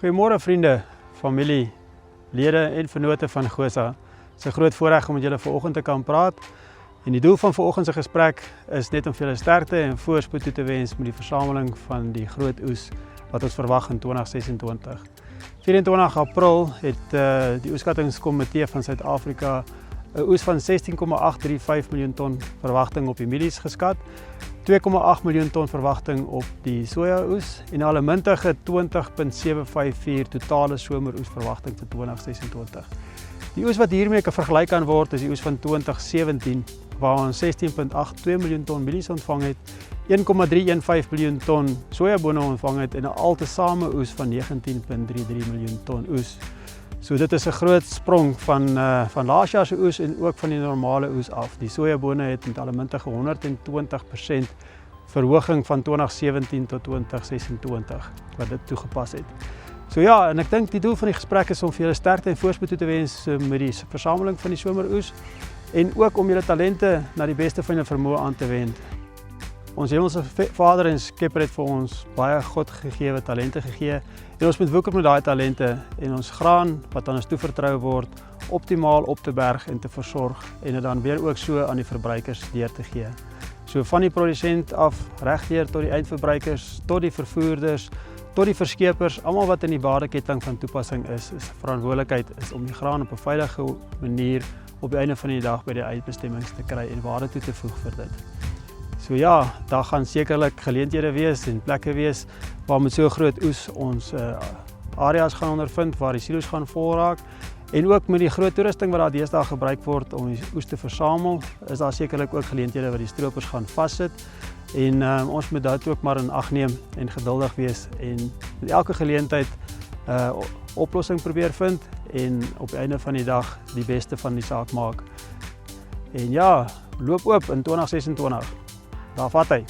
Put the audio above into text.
Goeiemôre vriende, familie, lede en vennote van GOSA. Het is 'n groot voorreg om met julle vanoggend te kan praat. En die doel van vanoggend se gesprek is net om vir julle sterkte en voorspoed toe te wens met die versameling van die groot oes wat ons verwag in 2026. 24 April het die oeskattingskomitee van Suid-Afrika 'n oes van 16,835 miljoen ton verwagting op die mielies geskat, 2,8 miljoen ton verwagting op die sojaoes en al 'n mintige 20,754 totale someroes verwagting vir 2026. Die oes wat hiermee vergelyk kan word is die oes van 2017 waar ons 16,82 miljoen ton mielies ontvang het, 1,315 miljoen ton sojabone ontvang het en 'n altesaame oes van 19,33 miljoen ton oes. So dit is 'n groot sprong van laas jaar se oes en ook van die normale oes af. Die sojabone het met almintige 120% verhoging van 2017 tot 2026 wat dit toegepas het. So ja, en ek dink die doel van die gesprek is om vir julle sterkte en voorspoed toe te wens met die versameling van die someroes en ook om julle talente na die beste van julle vermoë aan te wend. Ons hemelse Vader en Skepper het vir ons baie God gegeewe talente gegee en ons moet woeker met daai talente en ons graan wat aan ons toevertrou word optimaal op te berg en te versorg en dit dan weer ook so aan die verbruikers deur te gee. So van die produsent af regdeur tot die eindverbruikers, tot die vervoerders, tot die verskepers, almal wat in die waardeketting van toepassing is verantwoordelikheid is om die graan op 'n veilige manier op die einde van die dag by die eindbestemmings te kry en waarde toe te voeg vir dit. So ja, daar gaan sekerlik geleenthede wees en plekke wees waar met so groot oes ons areas gaan ondervind waar die silo's gaan vol raak en ook met die groot toerusting wat daar deesdae gebruik word om die oes te versamel, is daar sekerlik ook geleenthede waar die stroopers gaan vassit en ons moet dit ook maar in ag neem en geduldig wees en met elke geleentheid oplossing probeer vind en op die einde van die dag die beste van die saak maak. En ja, loop oop in 2026. Daar vat hy.